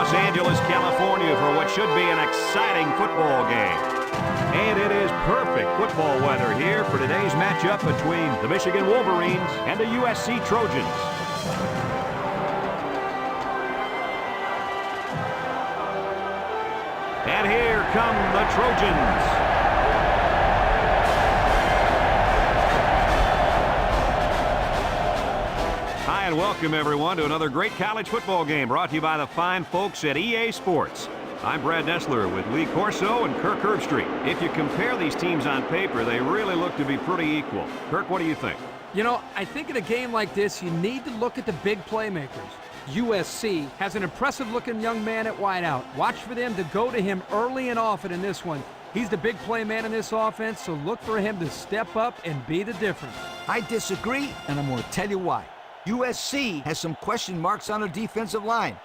Los Angeles, California for what should be an exciting football game. And it is perfect football weather here for today's matchup between the Michigan Wolverines and the USC Trojans. And here come the Trojans. Hi and welcome everyone to another great college football game brought to you by the fine folks at EA Sports. I'm Brad Nessler with Lee Corso and Kirk Herbstreit. If you compare these teams on paper, they really look to be pretty equal. Kirk, what do you think? You know, I think in a game like this, you need to look at the big playmakers. USC has an impressive-looking young man at wideout. Watch for them to go to him early and often in this one. He's the big play man in this offense, so look for him to step up and be the difference. I disagree, and I'm going to tell you why. USC has some question marks on their defensive line.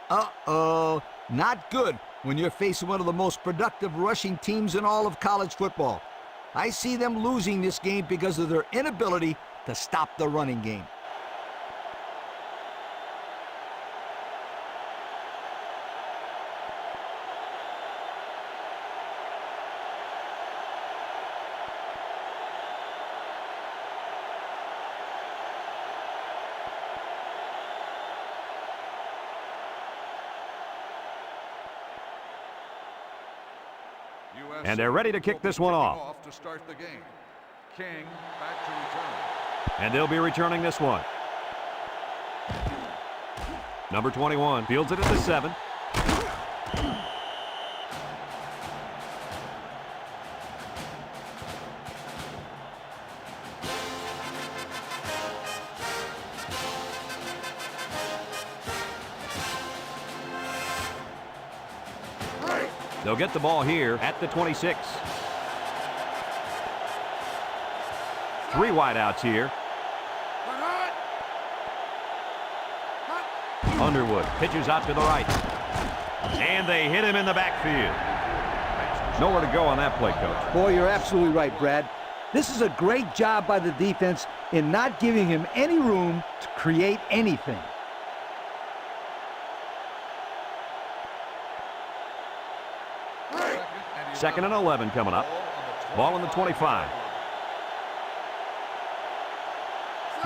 Uh-oh, not good when you're facing one of the most productive rushing teams in all of college football. I see them losing this game because of their inability to stop the running game. And they're ready to kick this one off. To start the game. King back to return. And they'll be returning this one. Number 21 fields it at the 7. They'll get the ball here at the 26. 3 wideouts here. Underwood pitches out to the right. And they hit him in the backfield. Nowhere to go on that play, Coach. Boy, you're absolutely right, Brad. This is a great job by the defense in not giving him any room to create anything. Second and 11 coming up. Ball on the 25.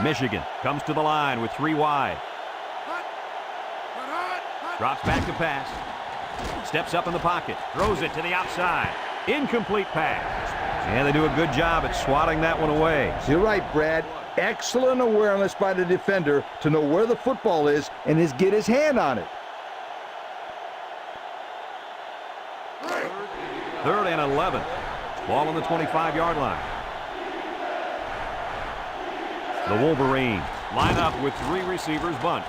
Michigan comes to the line with 3 wide. Drops back to pass. Steps up in the pocket. Throws it to the outside. Incomplete pass. And they do a good job at swatting that one away. You're right, Brad. Excellent awareness by the defender to know where the football is and get his hand on it. 3rd and 11. Ball on the 25-yard line. The Wolverines line up with 3 receivers bunch.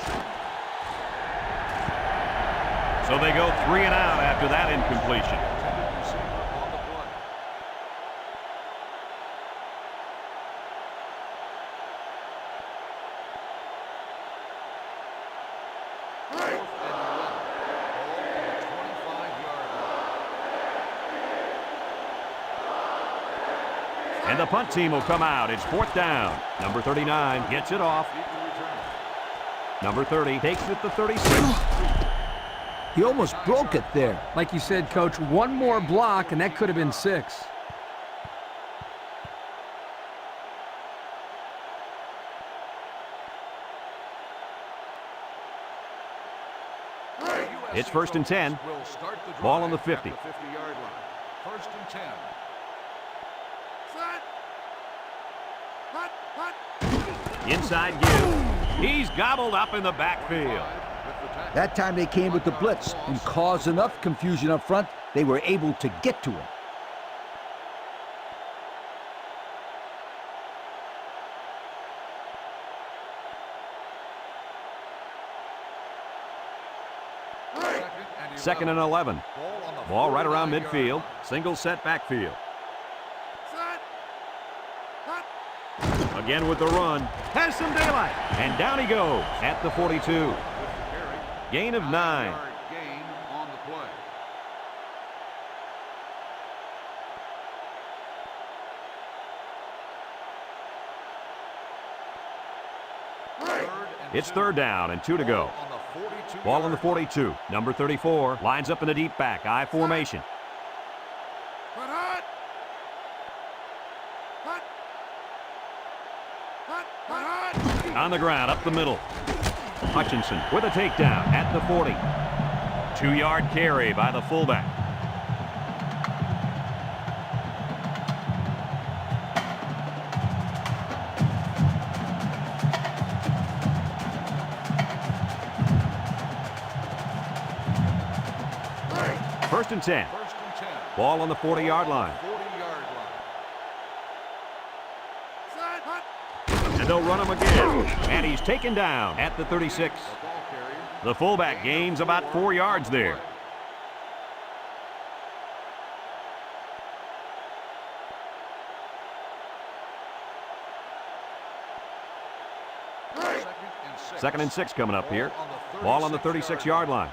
So they go 3 and out after that incompletion. And the punt team will come out. It's 4th down. Number 39 gets it off. Number 30 takes it to 36. He almost broke it there. Like you said, Coach, one more block, and that could have been 6. It's 1st and 10. Ball on the 50. 50-yard line. 1st and 10. Inside give. He's gobbled up in the backfield. That time they came with the blitz and caused enough confusion up front, they were able to get to him. Second and 11. Ball right around midfield. Single set backfield. Again with the run. Has some daylight. And down he goes at the 42. Gain of 9. Gain on the play. It's 3rd down and 2 to go. Ball on the 42. Number 34 lines up in the deep back, I formation. On the ground, up the middle. Hutchinson with a takedown at the 40. 2-yard carry by the fullback. First and 10. Ball on the 40-yard line. And they'll run him again. And he's taken down at the 36. The fullback gains about 4 yards there. Second and 6 coming up here. Ball on the 36-yard line.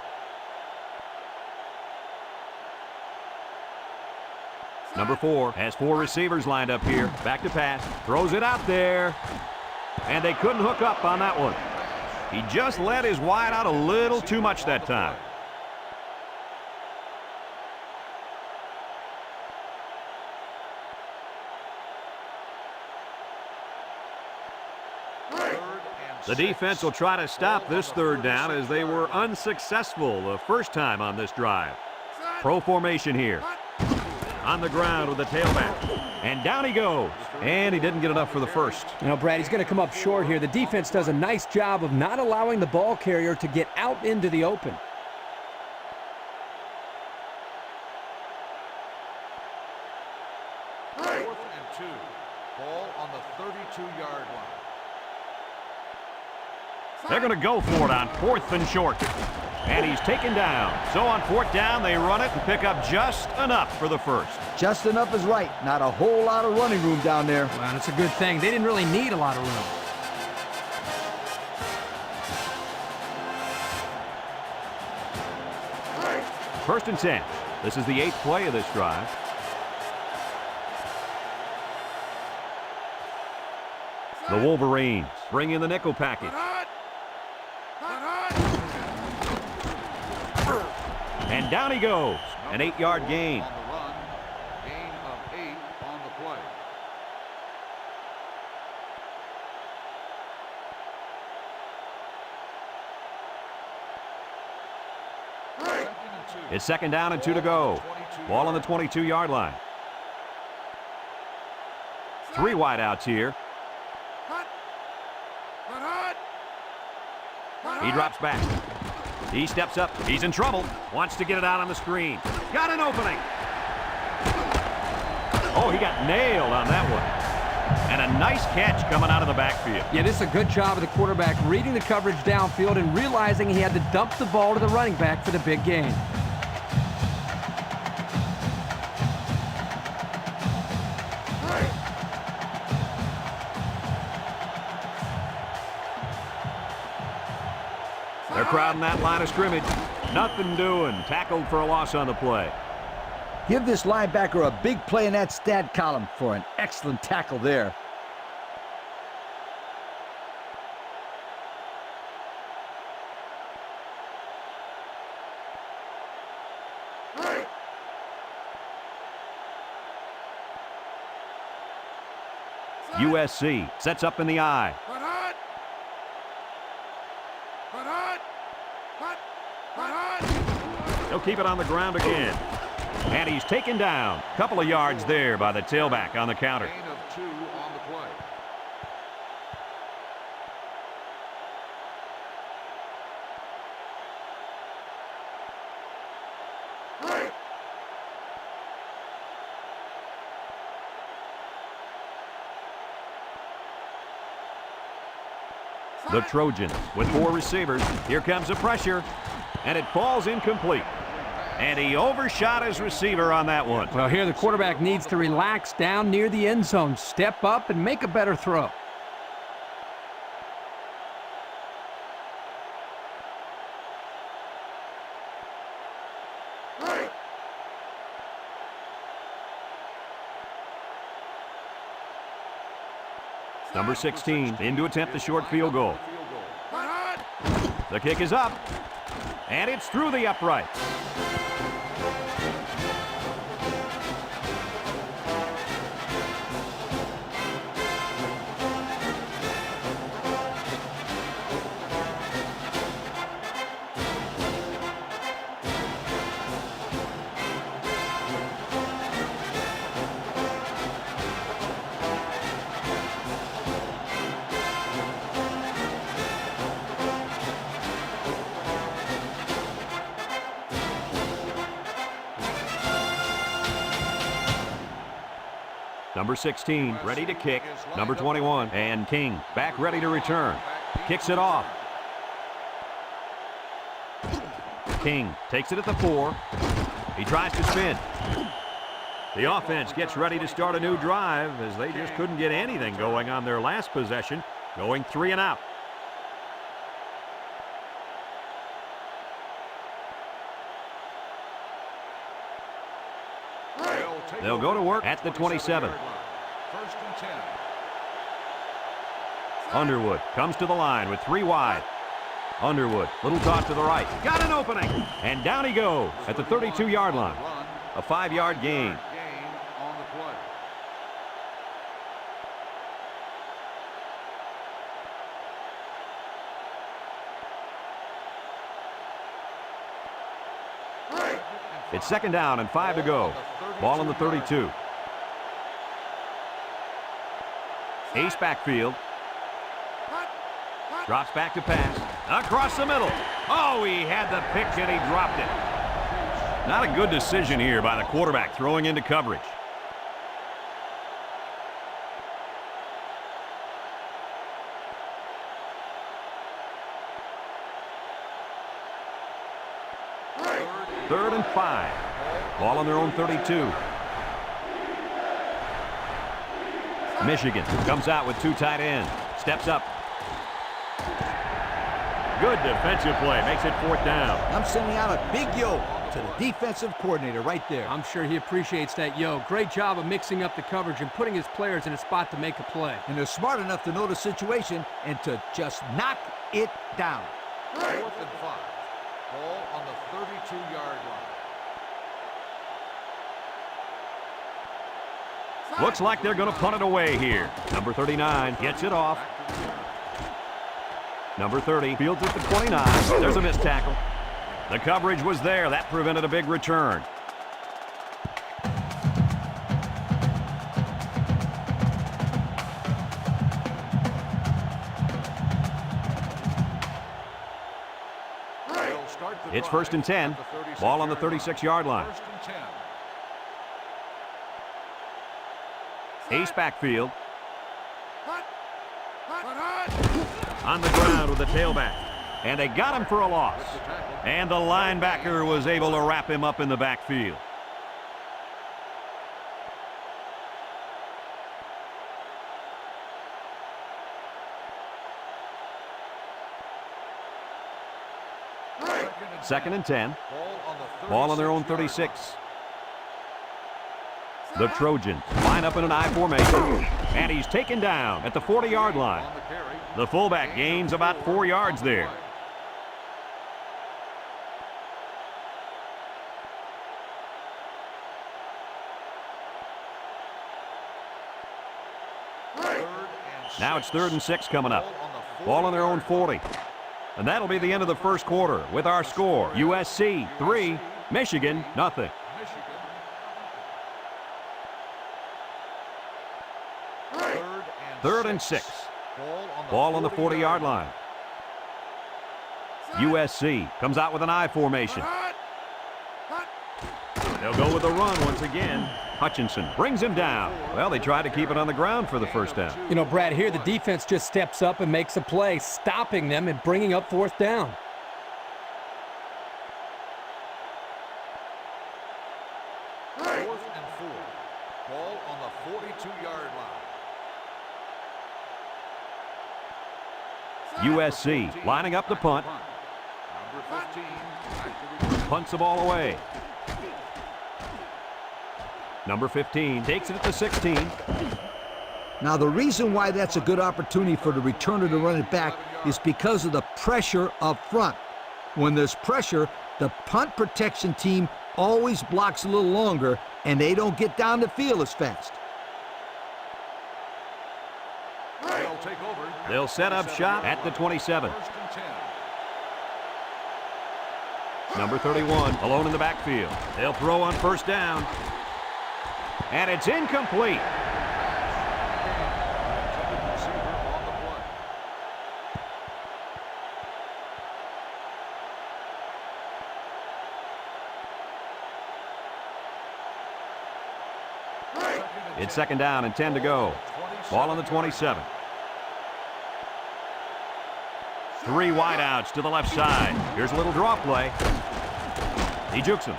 Number 4 has 4 receivers lined up here. Back to pass. Throws it out there. And they couldn't hook up on that one. He just let his wide out a little too much that time. The defense will try to stop this third down as they were unsuccessful the first time on this drive. Pro formation here. On the ground with the tailback. And down he goes. And he didn't get enough for the first. You know, Brad, he's going to come up short here. The defense does a nice job of not allowing the ball carrier to get out into the open. Fourth and 2. Ball on the 32-yard line. They're going to go for it on 4th and short. And he's taken down. So on 4th down, they run it and pick up just enough for the first. Just enough is right. Not a whole lot of running room down there. Well, that's a good thing. They didn't really need a lot of room. First and 10. This is the 8th play of this drive. The Wolverines bring in the nickel package. And down he goes. An 8-yard gain. On the run. Gain of 8 on the play. It's 2nd down and 2 to go. Ball on the 22-yard line. 3 wideouts here. He drops back. He steps up. He's in trouble. Wants to get it out on the screen. Got an opening. Oh, he got nailed on that one. And a nice catch coming out of the backfield. Yeah, this is a good job of the quarterback reading the coverage downfield and realizing he had to dump the ball to the running back for the big gain. They're crowding that line of scrimmage. Nothing doing. Tackled for a loss on the play. Give this linebacker a big play in that stat column for an excellent tackle there. USC sets up in the eye. He'll keep it on the ground again. And he's taken down. Couple of yards there by the tailback on the counter. Gain of 2 on the play. The Trojans with 4 receivers. Here comes the pressure. And it falls incomplete. And he overshot his receiver on that one. Well, here the quarterback needs to relax down near the end zone, step up, and make a better throw. Number 16 in to attempt the short field goal. The kick is up, and it's through the upright. Number 16, ready to kick. Number 21, and King, back ready to return. Kicks it off. King takes it at the 4. He tries to spin. The offense gets ready to start a new drive as they just couldn't get anything going on their last possession, going 3 and out. They'll go to work at the 27. First and 10. Underwood comes to the line with 3 wide. Underwood, little toss to the right. Got an opening. And down he goes at the 32-yard line. A 5-yard gain. Gain on the play. It's 2nd down and 5 to go. Ball on the 32. Ace backfield. Drops back to pass. Across the middle. Oh, he had the pitch and he dropped it. Not a good decision here by the quarterback throwing into coverage. Third and 5. Ball on their own 32. Michigan comes out with 2 tight ends. Steps up. Good defensive play. Makes it 4th down. I'm sending out a big yo to the defensive coordinator right there. I'm sure he appreciates that yo. Great job of mixing up the coverage and putting his players in a spot to make a play. And they're smart enough to know the situation and to just knock it down. 4th and 5. Ball on the 32-yard line. Looks like they're going to punt it away here. Number 39 gets it off. Number 30 fields at the 29. There's a missed tackle. The coverage was there. That prevented a big return. It's 1st and 10. Ball on the 36-yard line. 1st and 10. Ace backfield. On the ground with the tailback. And they got him for a loss. And the linebacker was able to wrap him up in the backfield. Second and 10. Ball on their own 36. The Trojans line up in an I formation. And he's taken down at the 40-yard line. The fullback gains about 4 yards there. Now it's 3rd and 6 coming up. Ball on their own 40. And that'll be the end of the first quarter with our score. USC 3, Michigan nothing. Third and 6. Ball on the 40-yard line. USC comes out with an I formation. They'll go with the run once again. Hutchinson brings him down. Well, they tried to keep it on the ground for the first down. You know, Brad, here the defense just steps up and makes a play, stopping them and bringing up 4th down. Ball on the 42-yard line. USC lining up the punt. Number 15. Punts the ball away. Number 15 takes it at the 16. Now, the reason why that's a good opportunity for the returner to run it back is because of the pressure up front. When there's pressure, the punt protection team always blocks a little longer, and they don't get down the field as fast. They'll set up shop at the 27. Number 31, alone in the backfield. They'll throw on first down. And it's incomplete. It's second down and 10 to go. Ball on the 27. 3 wideouts to the left side. Here's a little draw play. He jukes him.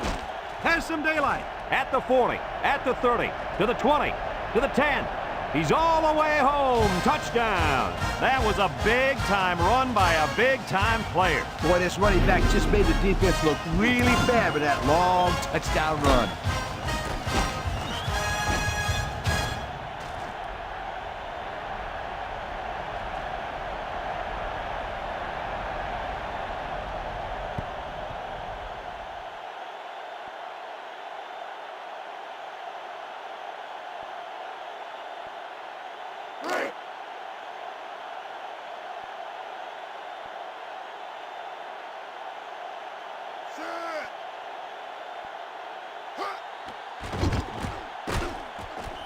Has some daylight. At the 40, at the 30, to the 20, to the 10. He's all the way home. Touchdown. That was a big-time run by a big-time player. Boy, this running back just made the defense look really bad with that long touchdown run.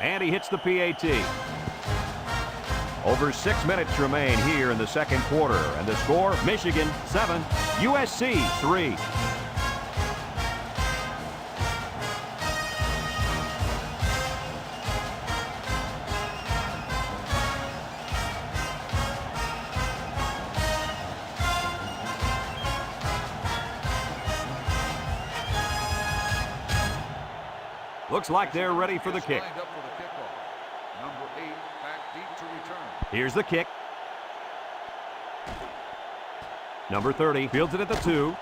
And he hits the PAT. Over 6 minutes remain here in the second quarter. And the score, Michigan 7, USC 3. Looks like they're ready for the kick. Number 8 back deep to return. Here's the kick. Number 30 fields it at the 2.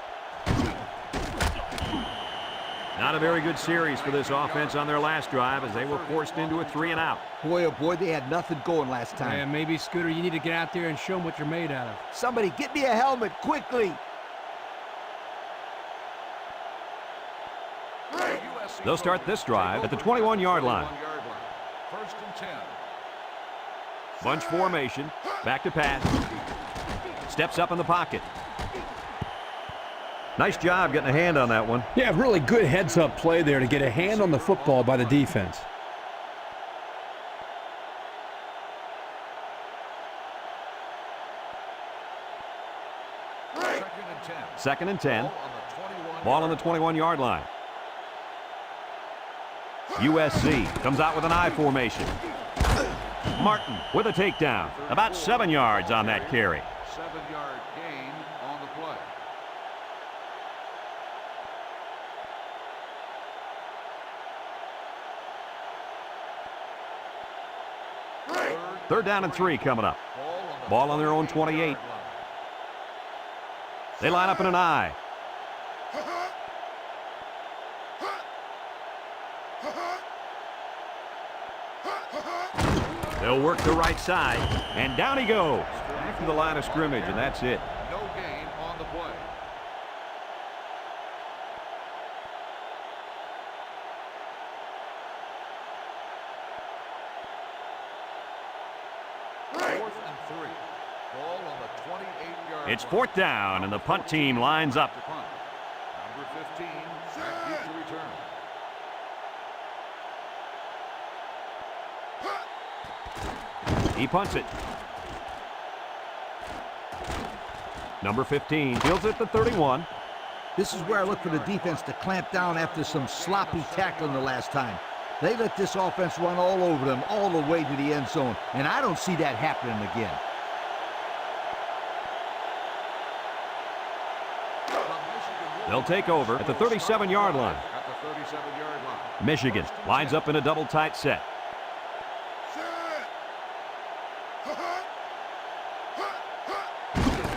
Not a very good series for this offense on their last drive as they were forced into a 3 and out. Boy, oh boy, they had nothing going last time. Yeah, maybe, Scooter, you need to get out there and show them what you're made out of. Somebody get me a helmet quickly. They'll start this drive at the 21-yard line. First and 10. Bunch formation. Back to pass. Steps up in the pocket. Nice job getting a hand on that one. Yeah, really good heads-up play there to get a hand on the football by the defense. Second and 10. Ball on the 21-yard line. USC comes out with an I formation. Martin with a takedown. About 7 yards on that carry. 7-yard gain on the play. Third down and 3 coming up. Ball on their own 28. They line up in an I. They'll work the right side, and down he goes. Back to the line of scrimmage, and that's it. No gain on the play. Fourth and 3. Ball on the 28-yard line. It's fourth down, and the punt team lines up. Number 15, back deep to return. He punts it. Number 15 fields it at the 31. This is where I look for the defense to clamp down after some sloppy tackling the last time. They let this offense run all over them, all the way to the end zone, and I don't see that happening again. They'll take over at the 37-yard line. At the 37-yard line. Michigan lines up in a double tight set.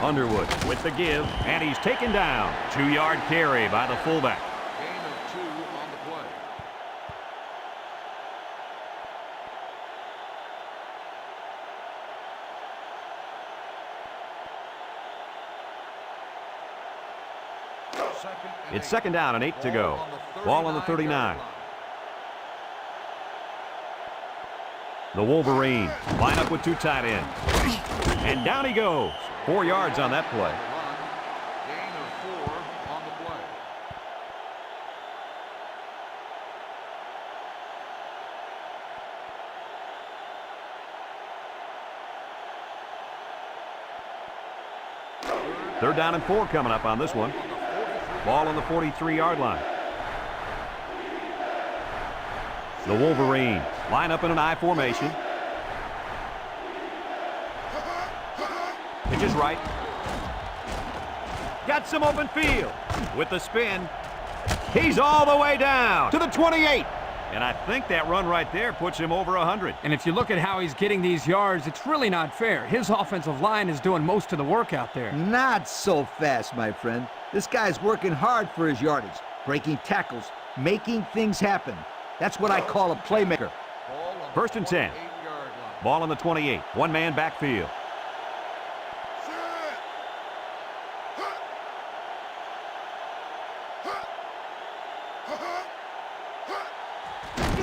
Underwood with the give, and he's taken down. 2-yard carry by the fullback. Gain of 2 on the It's 2nd down and 8 to go. Ball on the 39. The Wolverines line up with 2 tight ends. And down he goes. 4 yards on that play. Gain of 4 on the play. Third down and 4 coming up on this one. Ball on the 43-yard line. The Wolverines line up in an I formation. Pitch is right. Got some open field. With the spin. He's all the way down to the 28. And I think that run right there puts him over 100. And if you look at how he's getting these yards, it's really not fair. His offensive line is doing most of the work out there. Not so fast, my friend. This guy's working hard for his yardage, breaking tackles, making things happen. That's what I call a playmaker. First and 10. Ball on the 28. One-man backfield.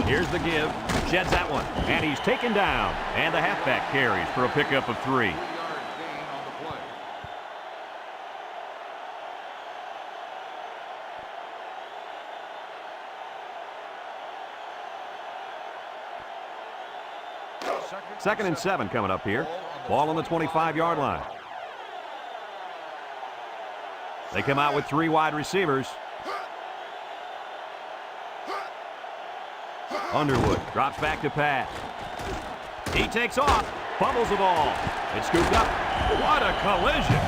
Here's the give. Sheds that one. And he's taken down. And the halfback carries for a pickup of 3. 3-yard gain on the play. Second and 7 coming up here. Ball on the 25-yard line. They come out with 3 wide receivers. Underwood drops back to pass. He takes off, fumbles the ball. It's scooped up. What a collision.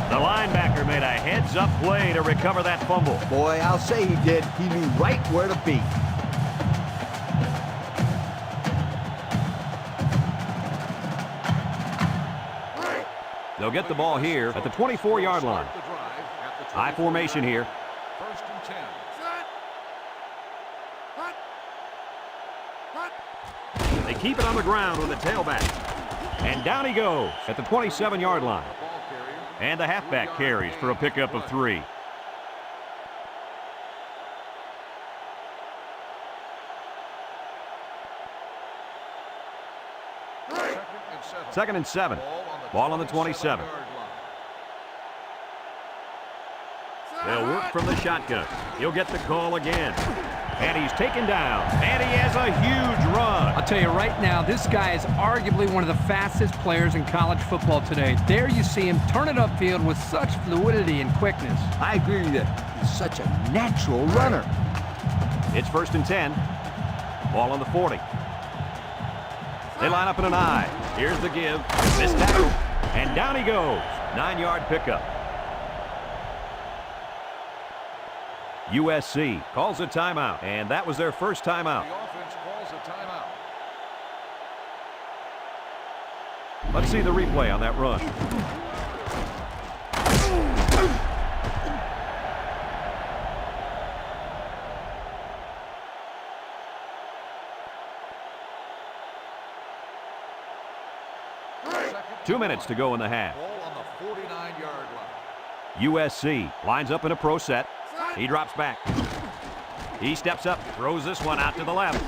The linebacker made a heads-up play to recover that fumble. Boy, I'll say he did. He knew right where to be. They'll get the ball here at the 24-yard line. I formation here. First and 10. They keep it on the ground with the tailback. And down he goes at the 27-yard line. And the halfback carries for a pickup of 3. Second and 7. Ball on the 27. They'll work from the shotgun. He'll get the call again. And he's taken down. And he has a huge run. I'll tell you right now, this guy is arguably one of the fastest players in college football today. There you see him turn it upfield with such fluidity and quickness. I agree with you. He's such a natural runner. It's first and 10. Ball on the 40. They line up in an I. Here's the give. Missed tackle. And down he goes. 9-yard pickup. USC calls a timeout, and that was their first timeout. The offense calls a timeout. Let's see the replay on that run. Second 2 minutes to go in the half. ball on the 49-yard line. USC lines up in a pro set. He drops back. He steps up, throws this one out to the left.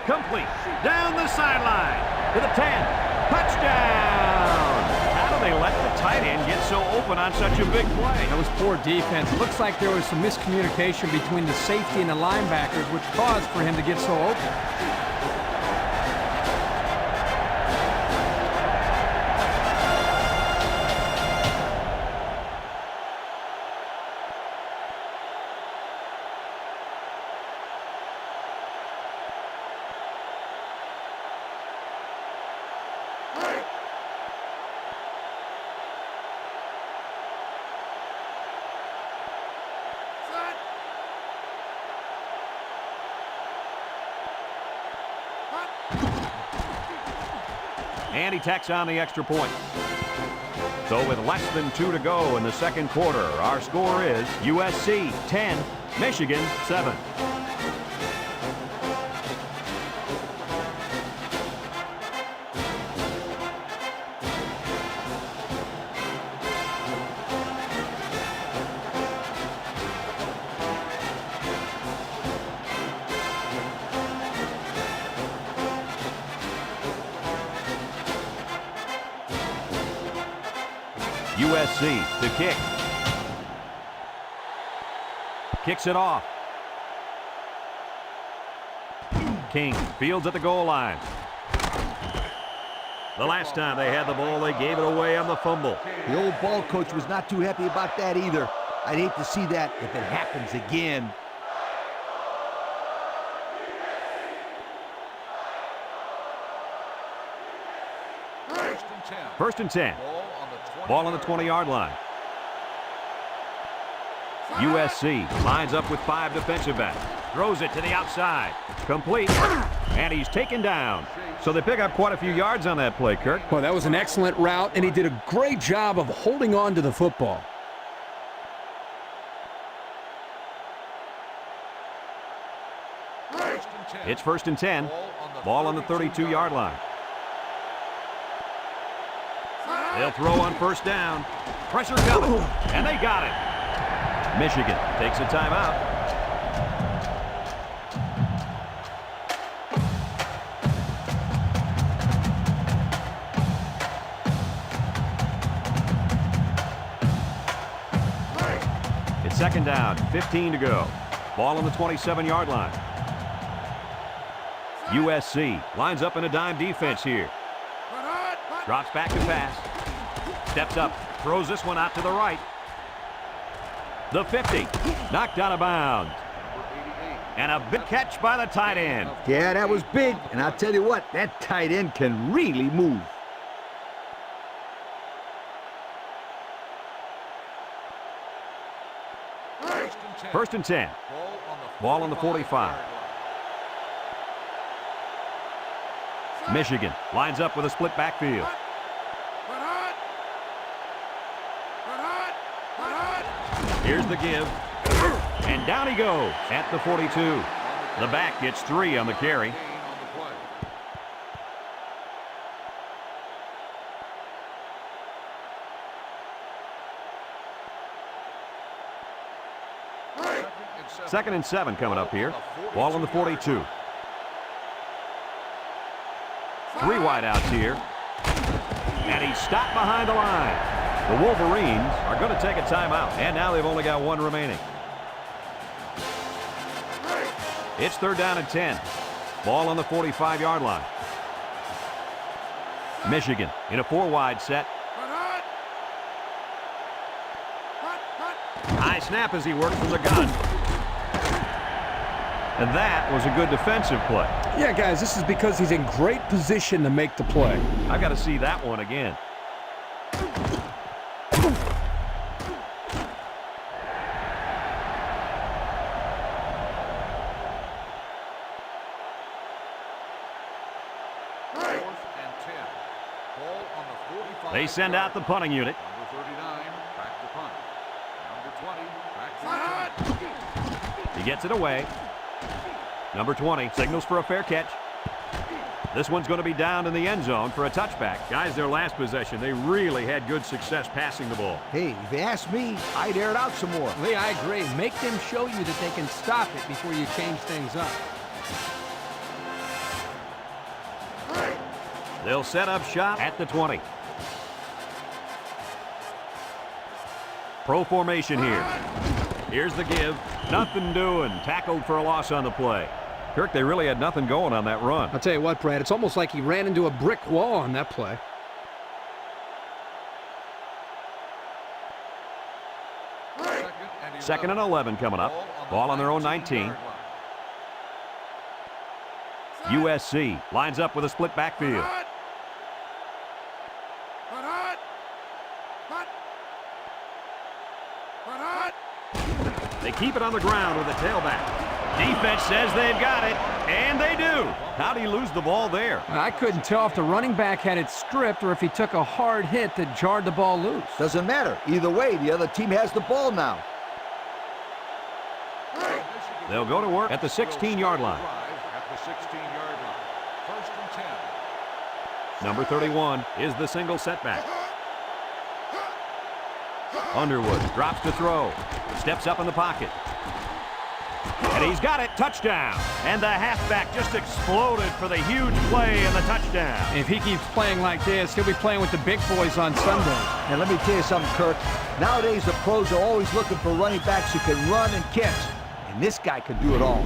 Complete. Down the sideline to the 10. Touchdown! How do they let the tight end get so open on such a big play? That was poor defense. It looks like there was some miscommunication between the safety and the linebackers, which caused for him to get so open. And he tacks on the extra point. So with less than 2 to go in the second quarter, our score is USC 10, Michigan 7. USC to kick. Kicks it off. King fields at the goal line. The last time they had the ball, they gave it away on the fumble. The old ball coach was not too happy about that either. I'd hate to see that if it happens again. First and 10. Ball on the 20-yard line. USC lines up with 5 defensive backs. Throws it to the outside. Complete. And he's taken down. So they pick up quite a few yards on that play, Kirk. Well, that was an excellent route, and he did a great job of holding on to the football. It's first and 10. Ball on the 32-yard line. They'll throw on first down. Pressure coming, and they got it. Michigan takes a timeout. It's second down, 15 to go. Ball on the 27-yard line. USC lines up in a dime defense here. Drops back to pass. Steps up, throws this one out to the right. The 50, knocked out of bounds. And a big catch by the tight end. Yeah, that was big. And I'll tell you what, that tight end can really move. First and 10. Ball on the 45. Michigan lines up with a split backfield. Here's the give. And down he goes at the 42. The back gets 3 on the carry. Second and 7 coming up here. Ball on the 42. 3 wideouts here. And he's stopped behind the line. The Wolverines are going to take a timeout. And now they've only got 1 remaining. It's third down and 10. Ball on the 45-yard line. Michigan in a 4-wide set. High snap as he works from the gun. And that was a good defensive play. Yeah, guys, this is because he's in great position to make the play. I've got to see that one again. They send out the punting unit. Number 39, back to punt. Number 20, back to He gets it away. Number 20 signals for a fair catch. This one's going to be down in the end zone for a touchback. Guys, their last possession, they really had good success passing the ball. Hey, if you ask me, I'd air it out some more. Lee, I agree. Make them show you that they can stop it before you change things up. They'll set up shop at the 20. Pro formation here. Here's the give. Nothing doing. Tackled for a loss on the play. Kirk, they really had nothing going on that run. I'll tell you what, Brad, it's almost like he ran into a brick wall on that play. Second and 11 coming up. Ball on their own 19. USC lines up with a split backfield. They keep it on the ground with a tailback. Defense says they've got it, and they do. How do you lose the ball there? I couldn't tell if the running back had it stripped or if he took a hard hit that jarred the ball loose. Doesn't matter. Either way, the other team has the ball now. They'll go to work at the 16-yard line. First and 10. Number 31 is the single setback. Underwood drops to throw. Steps up in the pocket. And And he's got it. Touchdown. And the halfback just exploded for the huge play and the touchdown. If he keeps playing like this, he'll be playing with the big boys on Sunday. And let me tell you something, Kirk. Nowadays, the pros are always looking for running backs who can run and catch. And this guy can do it all.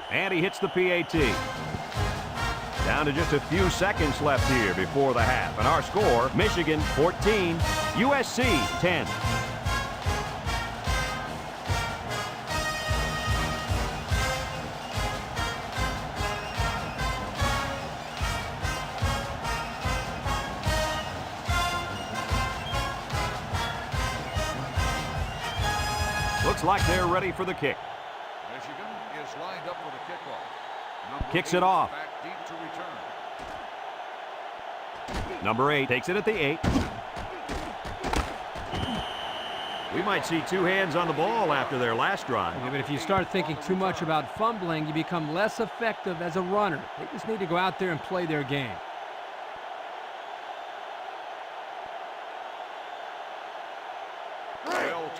And he hits the PAT. Down to just a few seconds left here before the half. And our score, Michigan 14, USC 10. Looks like they're ready for the kick. Michigan is lined up for the kickoff. Number Kicks 8 it off. Back deep to return. Number 8 takes it at the 8. We might see two hands on the ball after their last drive. Yeah, but if you start thinking too much about fumbling, you become less effective as a runner. They just need to go out there and play their game.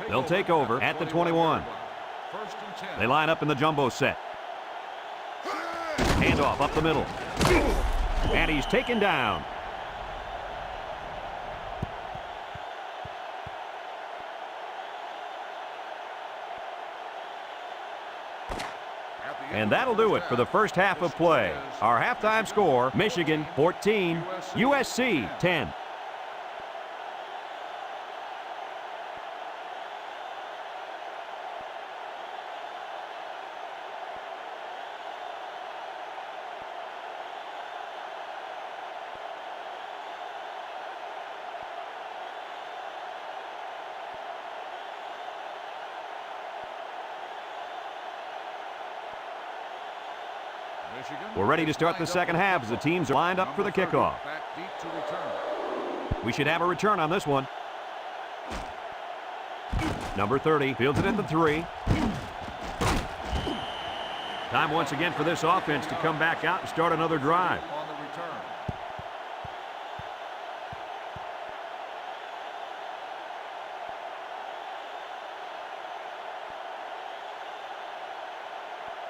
They'll take over at the 21. First and 10. They line up in the jumbo set. Handoff up the middle. And he's taken down. And that'll do it for the first half of play. Our halftime score, Michigan 14, USC 10. We're ready to start the second half as the teams are lined up for the kickoff. Back deep to return. We should have a return on this one. Number 30 fields it at the 3. Time once again for this offense to come back out and start another drive. On the return.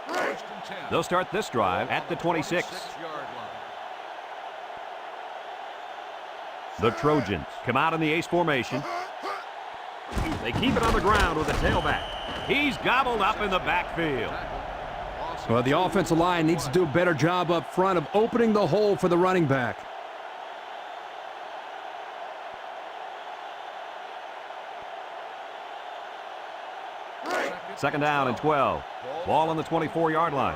First and 10. They'll start this drive at the 26. 26-yard line. The Trojans come out in the ace formation. They keep it on the ground with a tailback. He's gobbled up in the backfield. Well, the offensive line needs to do a better job up front of opening the hole for the running back. Second down and 12. Ball on the 24-yard line.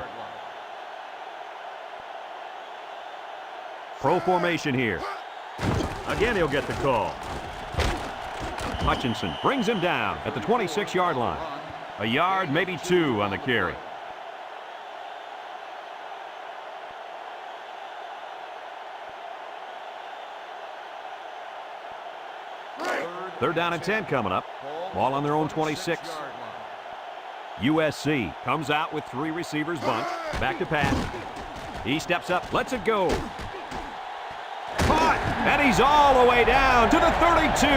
Pro formation here. Again, he'll get the call. Hutchinson brings him down at the 26-yard line. A yard, maybe 2 on the carry. Third down and 10 coming up. Ball on their own 26. USC comes out with 3 receivers bunch. Back to pass. He steps up, lets it go. Caught! And he's all the way down to the 32.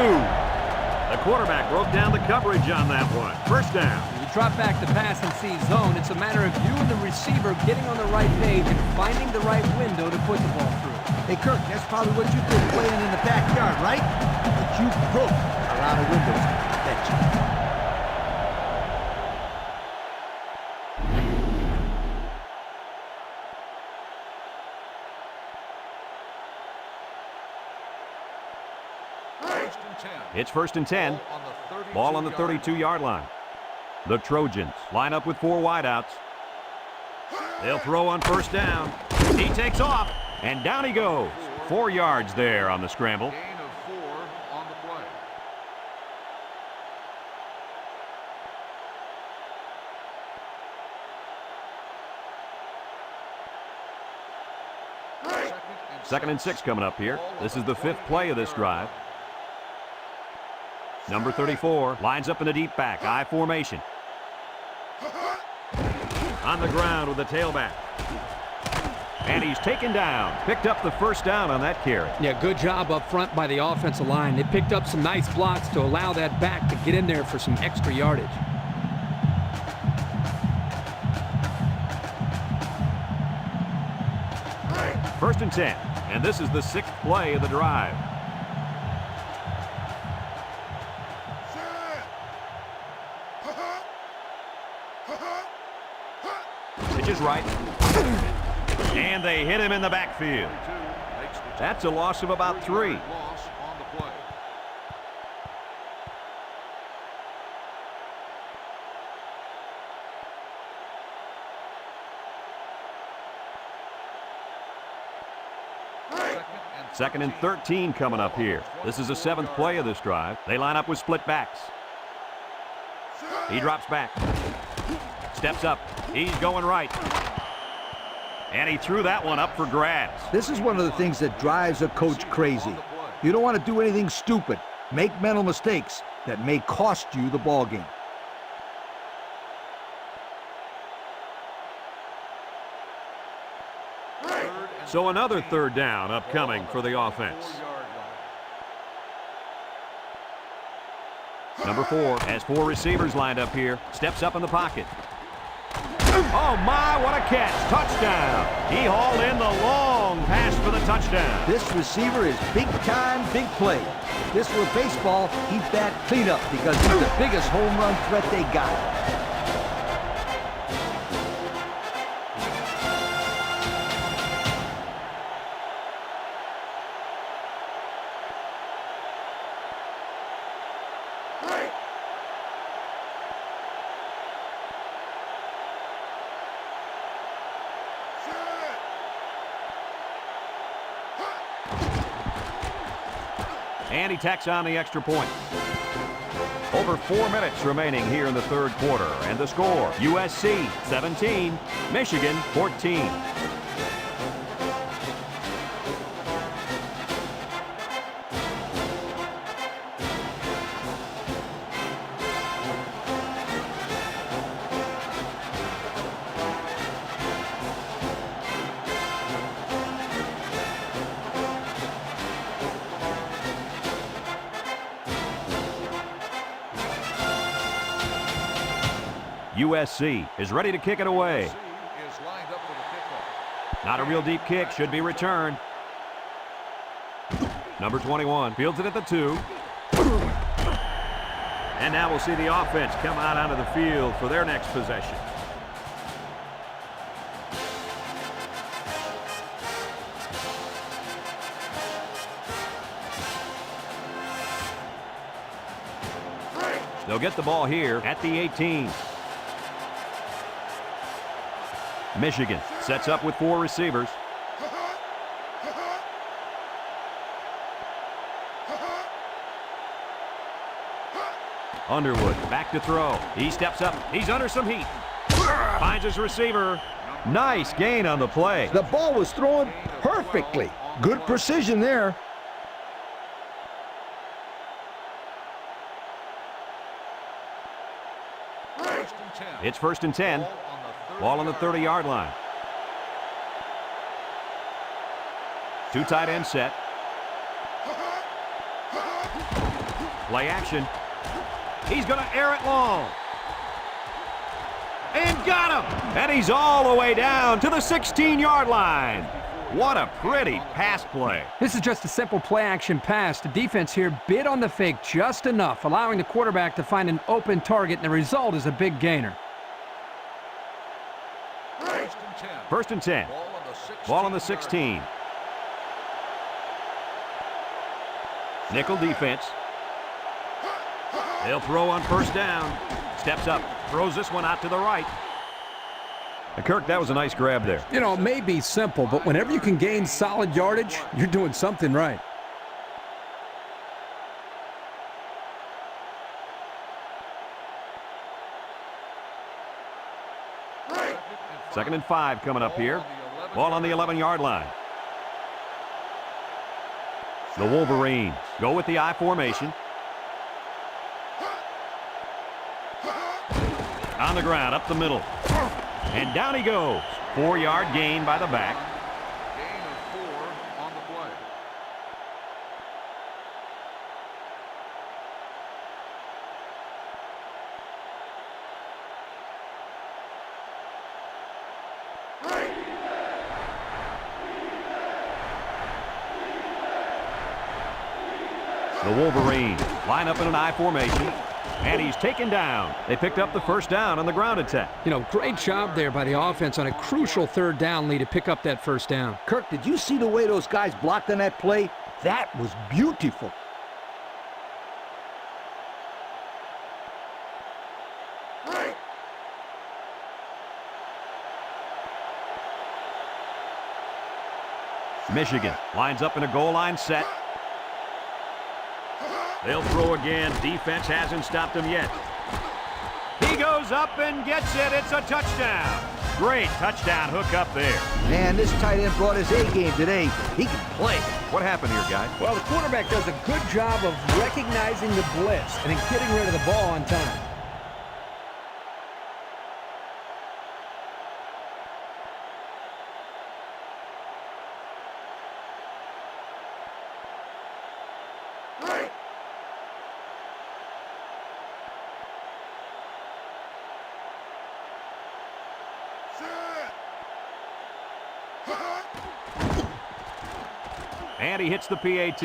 The quarterback broke down the coverage on that one. First down. When you drop back to pass and see zone, it's a matter of you and the receiver getting on the right page and finding the right window to put the ball through. Hey, Kirk, that's probably what you did playing in the backyard, right? But you broke a lot of windows. I bet you. It's first and 10. Ball on the 32-yard line. The Trojans line up with 4 wideouts. They'll throw on first down. He takes off, and down he goes. 4 yards there on the scramble. Gain of 4 on the play. Second and 2nd and 6 coming up here. This is the 5th play of this drive. Number 34 lines up in the deep back, I formation. On the ground with the tailback. And he's taken down. Picked up the first down on that carry. Yeah, good job up front by the offensive line. They picked up some nice blocks to allow that back to get in there for some extra yardage. First and 10. And this is the 6th play of the drive. Pitch is right. And they hit him in the backfield. That's a loss of about 3. Second and 13 coming up here. This is the 7th play of this drive. They line up with split backs. He drops back. Steps up. He's going right. And he threw that one up for grabs. This is one of the things that drives a coach crazy. You don't want to do anything stupid. Make mental mistakes that may cost you the ball game. So another 3rd down upcoming for the offense. Number 4 has 4 receivers lined up here. Steps up in the pocket. Oh my, what a catch. Touchdown. He hauled in the long pass for the touchdown. This receiver is big time, big play. If this were baseball, he'd bat cleanup because he's the biggest home run threat they got. And he tacks on the extra point. Over 4 minutes remaining here in the 3rd quarter. And the score, USC 17, Michigan 14. USC is ready to kick it away. Not a real deep kick, should be returned. Number 21 fields it at the 2. And now we'll see the offense come out onto the field for their next possession. They'll get the ball here at the 18. Michigan sets up with 4 receivers. Underwood back to throw. He steps up. He's under some heat. Finds his receiver. Nice gain on the play. The ball was thrown perfectly. Good precision there. It's 1st and 10. Ball on the 30-yard line. 2 tight end set. Play action. He's going to air it long. And got him. And he's all the way down to the 16-yard line. What a pretty pass play. This is just a simple play-action pass. The defense here bid on the fake just enough, allowing the quarterback to find an open target, and the result is a big gainer. 1st and 10. Ball on the 16. Nickel defense. They'll throw on 1st down. Steps up. Throws this one out to the right. And Kirk, that was a nice grab there. You know, it may be simple, but whenever you can gain solid yardage, you're doing something right. Second and 5 coming up here. Ball on the 11-yard line. The Wolverines go with the I formation. On the ground, up the middle. And down he goes. 4-yard gain by the back. Gain of 4 on the play. The Wolverines line up in an I formation. And he's taken down. They picked up the first down on the ground attack. You know, great job there by the offense on a crucial 3rd down lead to pick up that first down. Kirk, did you see the way those guys blocked on that play? That was beautiful. Michigan lines up in a goal line set. They'll throw again. Defense hasn't stopped him yet. He goes up and gets it. It's a touchdown. Great touchdown hook up there. Man, this tight end brought his A game today. He can play. What happened here, guys? Well, the quarterback does a good job of recognizing the blitz and then getting rid of the ball on time. And he hits the PAT.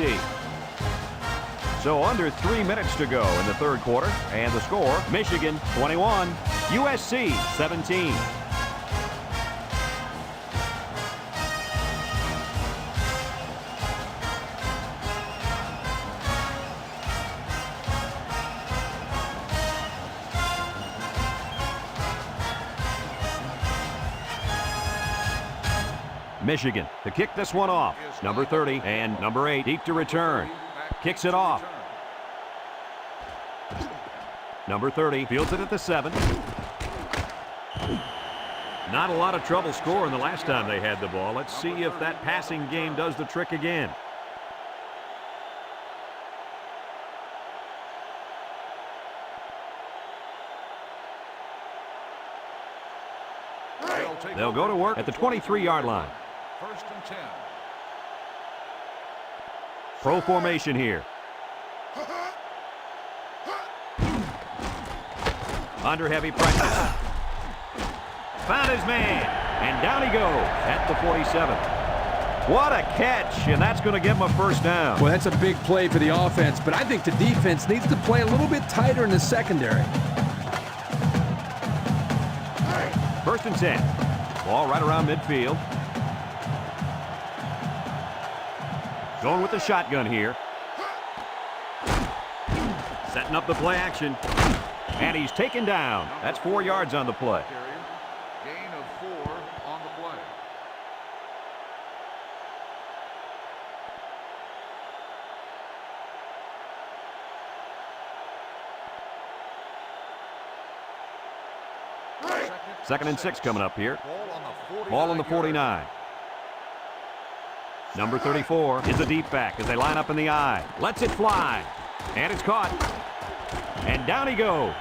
So under 3 minutes to go in the 3rd quarter. And the score, Michigan 21, USC 17. Michigan to kick this one off. Number 30 and number 8 deep to return. Kicks it off. Number 30 fields it at the 7. Not a lot of trouble scoring the last time they had the ball. Let's see if that passing game does the trick again. They'll go to work at the 23-yard line. 1st and 10. Pro formation here. Under heavy pressure. Found his man. And down he goes at the 47. What a catch, and that's going to give him a first down. Well, that's a big play for the offense, but I think the defense needs to play a little bit tighter in the secondary. 1st and 10. Ball right around midfield. Going with the shotgun here. Setting up the play action. And he's taken down. That's 4 yards on the play. Gain of 4 on the play. Second and 6 coming up here. Ball on the 49. Number 34 is a deep back as they line up in the I. Lets it fly. And it's caught. And down he goes.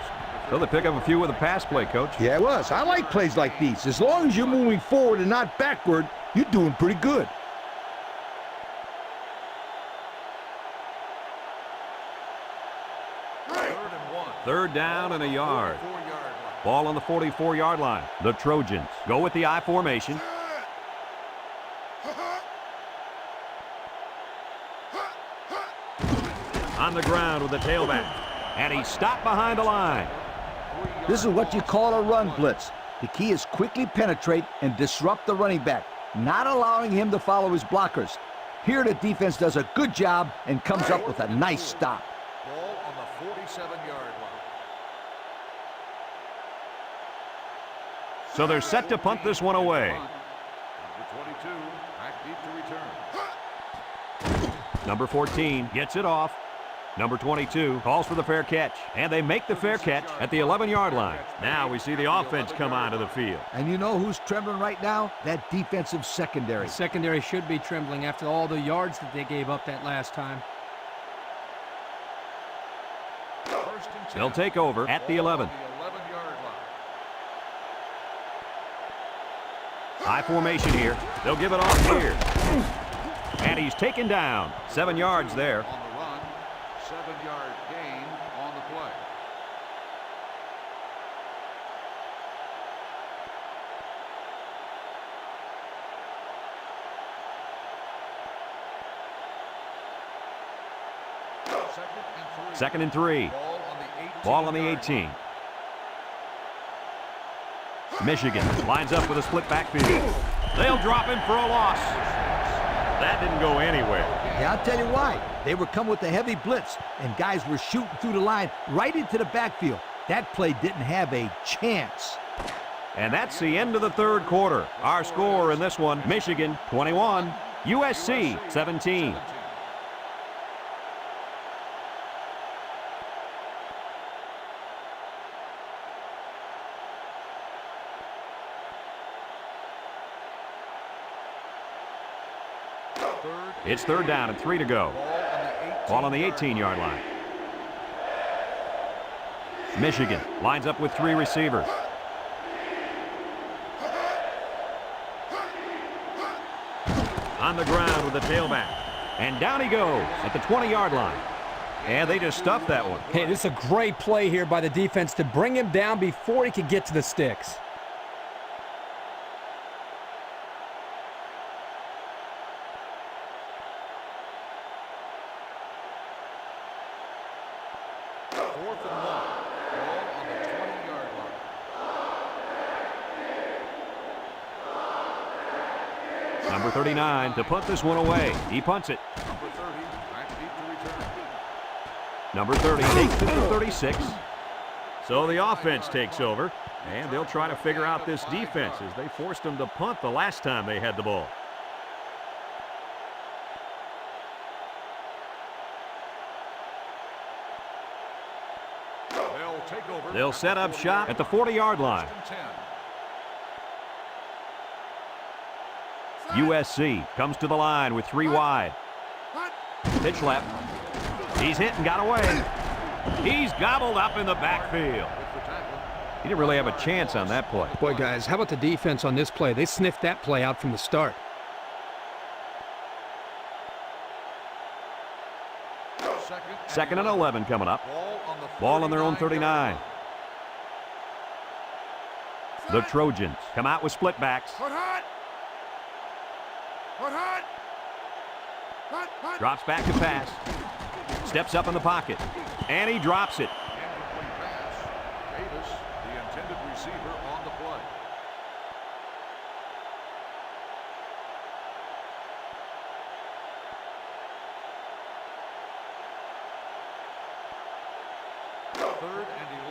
So they pick up a few with a pass play, Coach. Yeah, it was. I like plays like these. As long as you're moving forward and not backward, you're doing pretty good. Third down and a yard. Ball on the 44-yard line. The Trojans go with the I formation. On the ground with the tailback. And he stopped behind the line. This is what you call a run blitz. The key is quickly penetrate and disrupt the running back, not allowing him to follow his blockers. Here the defense does a good job and comes up with a nice stop. Ball on the 47-yard line. So they're set to punt this one away. Number 22, back deep to return. Number 14 gets it off. Number 22 calls for the fair catch, and they make the fair catch at the 11-yard line. Now we see the offense come onto the field. And you know who's trembling right now? That defensive secondary. The secondary should be trembling after all the yards that they gave up that last time. They'll take over at the 11. High formation here. They'll give it off here. And he's taken down. 7 yards there. On the run, 7-yard gain on the play. Second and 3. Ball on the 18. Michigan lines up with a split backfield. They'll drop him for a loss. That didn't go anywhere. Yeah, I'll tell you why. They were coming with a heavy blitz, and guys were shooting through the line right into the backfield. That play didn't have a chance. And that's the end of the third quarter. Our score in this one, Michigan 21, USC 17. It's third down and 3 to go. Ball on the 18-yard line. Michigan lines up with 3 receivers. On the ground with the tailback. And down he goes at the 20-yard line. And they just stuffed that one. Hey, this is a great play here by the defense to bring him down before he could get to the sticks. Number 39 to punt this one away. He punts it. Number 30 takes it to 36. So the offense takes over, and they'll try to figure out this defense as they forced them to punt the last time they had the ball. They'll set up shop at the 40-yard line. USC comes to the line with 3 wide. Pitch left. He's hit and got away. He's gobbled up in the backfield. He didn't really have a chance on that play. Boy, guys, how about the defense on this play? They sniffed that play out from the start. Second and 11 coming up. Ball on their own 39. The Trojans come out with split backs. Drops back to pass. Steps up in the pocket. And he drops it. Davis, the intended receiver on the play.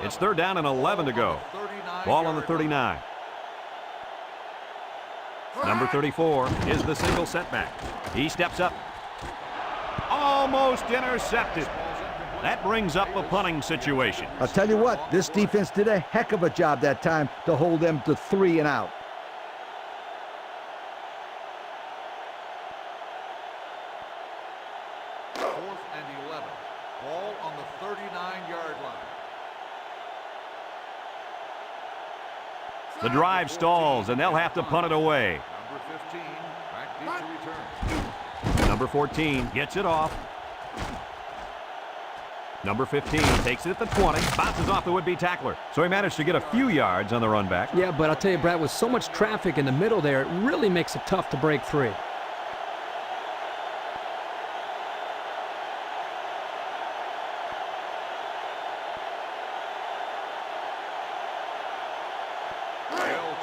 It's third down and 11 to go. Ball on the 39. Number 34 is the single setback. He steps up. Almost intercepted. That brings up a punting situation. I'll tell you what, this defense did a heck of a job that time to hold them to 3 and out. Fourth and 11. Ball on the 39-yard line. The drive stalls, and they'll have to punt it away. Number 15, back deep to return. Number 14 gets it off. Number 15 takes it at the 20, bounces off the would-be tackler. So he managed to get a few yards on the run back. Yeah, but I'll tell you, Brad, with so much traffic in the middle there, it really makes it tough to break free.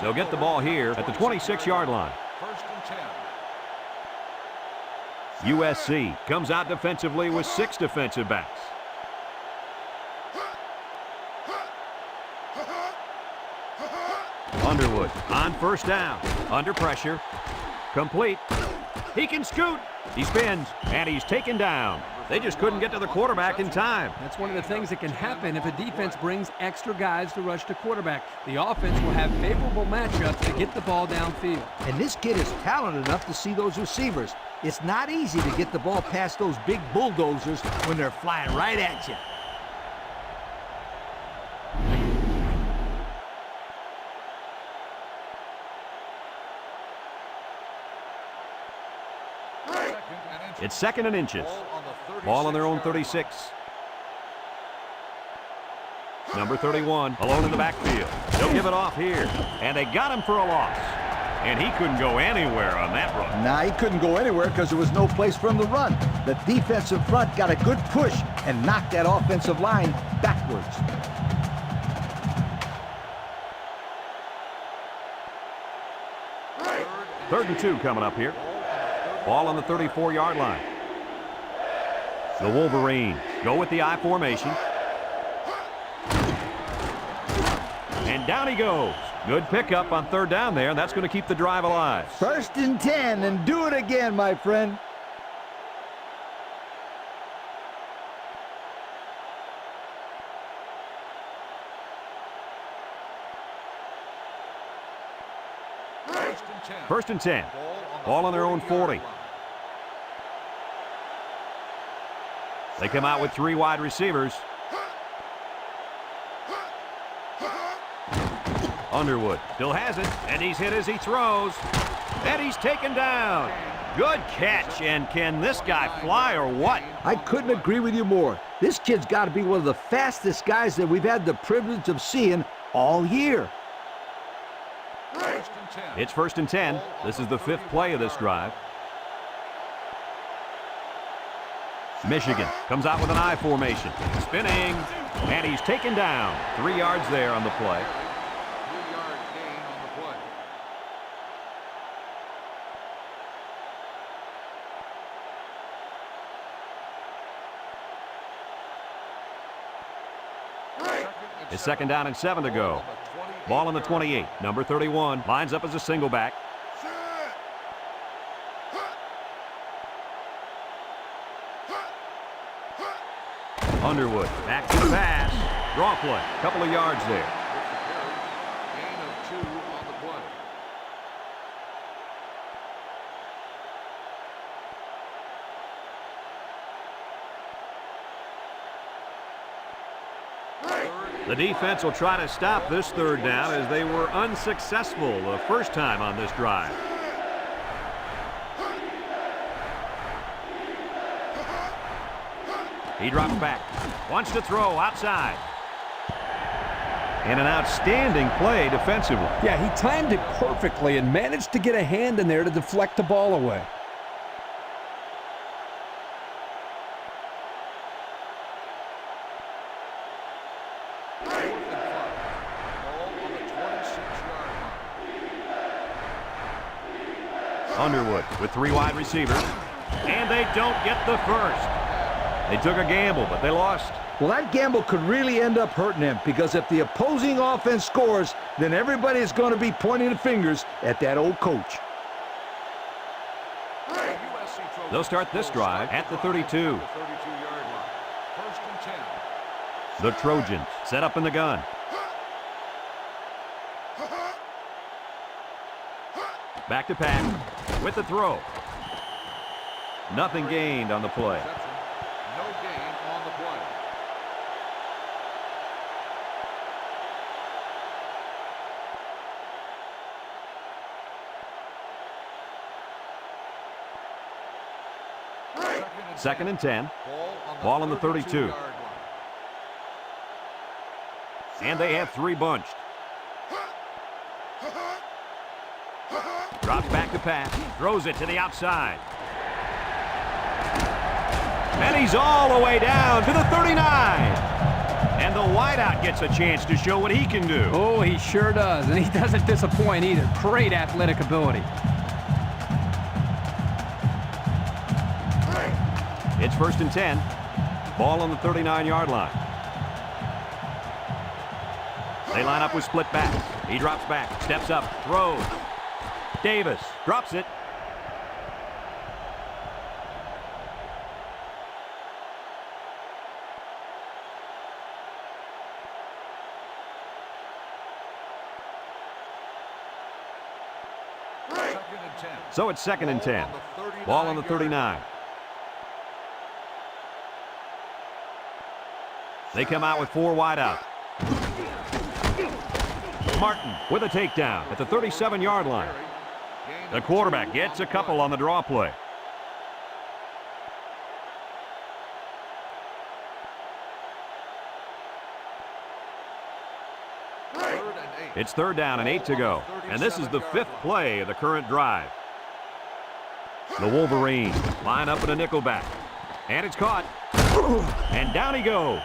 They'll get the ball here at the 26-yard line. First and 10. USC comes out defensively with 6 defensive backs. Underwood on first down. Under pressure. Complete. He can scoot. He spins, and he's taken down. They just couldn't get to the quarterback in time. That's one of the things that can happen if a defense brings extra guys to rush the quarterback. The offense will have favorable matchups to get the ball downfield. And this kid is talented enough to see those receivers. It's not easy to get the ball past those big bulldozers when they're flying right at you. It's 2nd and inches. Ball on their own 36. Number 31, alone in the backfield. They'll give it off here. And they got him for a loss. And he couldn't go anywhere on that run. Nah, he couldn't go anywhere because there was no place for him to run. The defensive front got a good push and knocked that offensive line backwards. Third and 2 coming up here. Ball on the 34-yard line. The Wolverines go with the I formation. And down he goes. Good pickup on 3rd down there, and that's going to keep the drive alive. 1st and 10, and do it again, my friend. First and 10. Ball on their own 40. They come out with 3 wide receivers. Underwood still has it, and he's hit as he throws. And he's taken down. Good catch, and can this guy fly or what? I couldn't agree with you more. This kid's got to be one of the fastest guys that we've had the privilege of seeing all year. It's 1st and 10. This is the 5th play of this drive. Michigan comes out with an I formation. Spinning, and he's taken down. 3 yards there on the play. 3-yard gain on the play. It's 2nd down and 7 to go. Ball on the 28. Number 31 lines up as a single back. Underwood back to the pass. Draw play. Couple of yards there. Gain of 2 on the play. The defense will try to stop this 3rd down as they were unsuccessful the first time on this drive. He drops back. Wants to throw outside. And an outstanding play defensively. Yeah, he timed it perfectly and managed to get a hand in there to deflect the ball away. Underwood with 3 wide receivers. And they don't get the first. They took a gamble, but they lost. Well, that gamble could really end up hurting him because if the opposing offense scores, then everybody's going to be pointing the fingers at that old coach. They'll start this drive at the 32. 32-yard line. 1st and 10. The Trojans set up in the gun. Back to pass with the throw. Nothing gained on the play. No gain on the play. Second and 10. Ball on the 32. And they have 3 bunched. Drops back to pass. Throws it to the outside. And he's all the way down to the 39. And the wideout gets a chance to show what he can do. Oh, he sure does, and he doesn't disappoint either. Great athletic ability. It's 1st and 10. Ball on the 39-yard line. They line up with split backs. He drops back, steps up, throws. Davis drops it. and 10. So it's 2nd and 10. Ball on the 39. They come out with 4 wide out. Martin with a takedown at the 37-yard line. The quarterback gets a couple on the draw play. It's 3rd down and 8 to go. And this is the 5th play of the current drive. The Wolverines line up in a nickel back. And it's caught. And down he goes.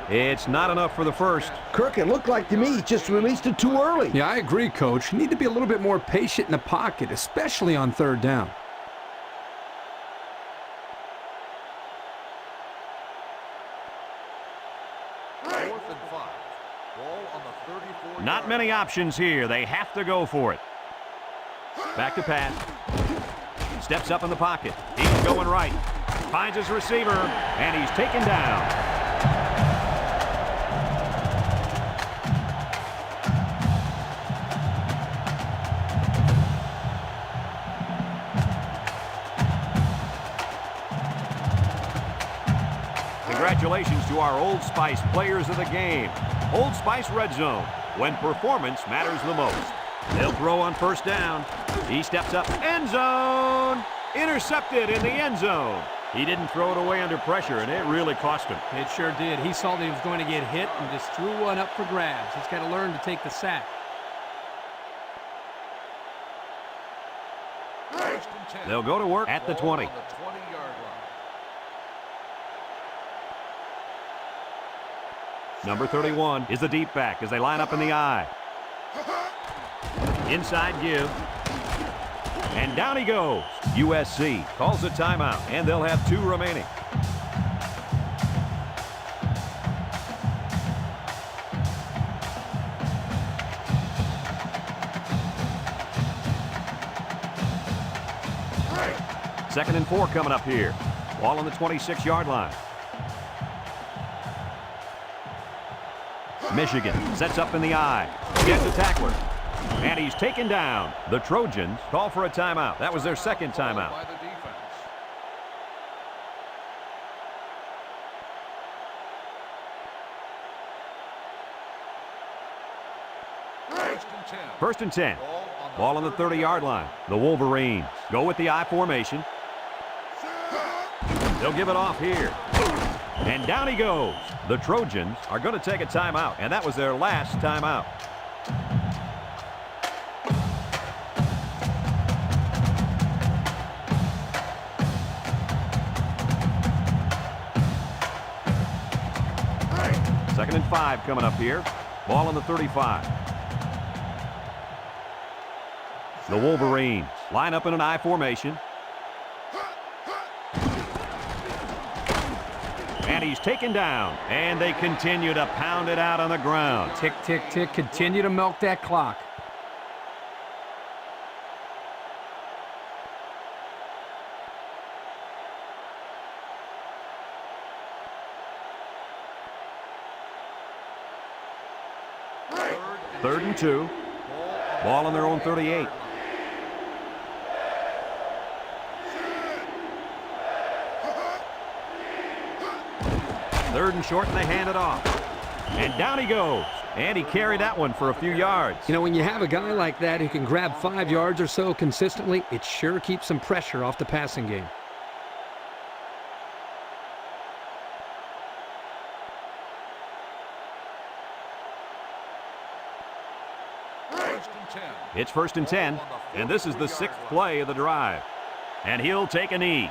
It's not enough for the first. Kirk, it looked like to me he just released it too early. Yeah, I agree, Coach. You need to be a little bit more patient in the pocket, especially on 3rd down. Not many options here. They have to go for it. Back to pass. Steps up in the pocket. He's going right. Finds his receiver, and he's taken down. Congratulations to our Old Spice players of the game. Old Spice Red Zone, when performance matters the most. They'll throw on 1st down. He steps up, end zone. Intercepted in the end zone. He didn't throw it away under pressure, and it really cost him. It sure did. He saw that he was going to get hit and just threw one up for grabs. He's got to learn to take the sack. They'll go to work at the 20. Number 31 is the deep back as they line up in the I. Inside give. And down he goes. USC calls a timeout, and they'll have 2 remaining. Second and 4 coming up here. Ball on the 26-yard line. Michigan sets up in the I. Gets a tackler. And he's taken down. The Trojans call for a timeout. That was their 2nd timeout. First and 10. Ball on the 30-yard line. The Wolverines go with the I formation. They'll give it off here. And down he goes. The Trojans are going to take a timeout, and that was their last timeout. Second and 5 coming up here. Ball on the 35. The Wolverines line up in an I formation. And he's taken down. And they continue to pound it out on the ground. Tick, tick, tick. Continue to milk that clock. Third and 2. Ball on their own 38. Third and short, and they hand it off. And down he goes. And he carried that one for a few yards. You know, when you have a guy like that who can grab 5 yards or so consistently, it sure keeps some pressure off the passing game. It's 1st and 10, and this is the 6th play of the drive. And he'll take a knee.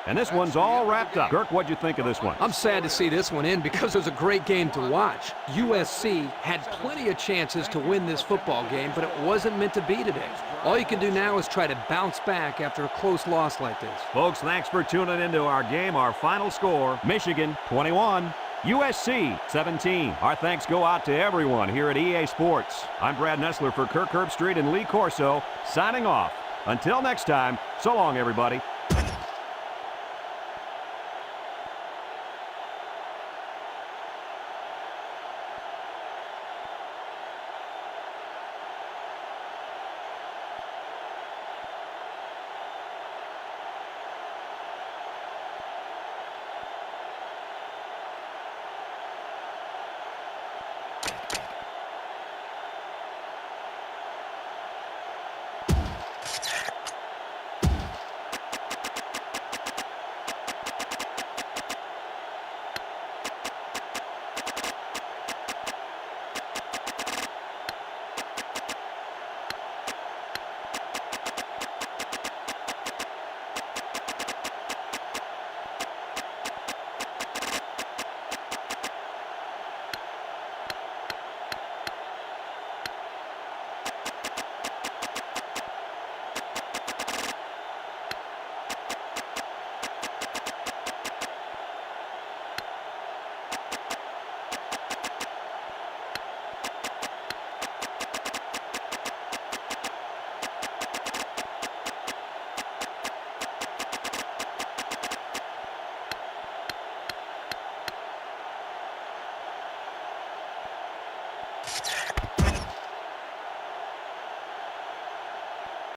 And this one's all wrapped up. Kirk, what'd you think of this one? I'm sad to see this one in because it was a great game to watch. USC had plenty of chances to win this football game, but it wasn't meant to be today. All you can do now is try to bounce back after a close loss like this. Folks, thanks for tuning into our game. Our final score, Michigan 21, USC 17. Our thanks go out to everyone here at EA Sports. I'm Brad Nessler for Kirk Herbstreit and Lee Corso, signing off. Until next time, so long, everybody.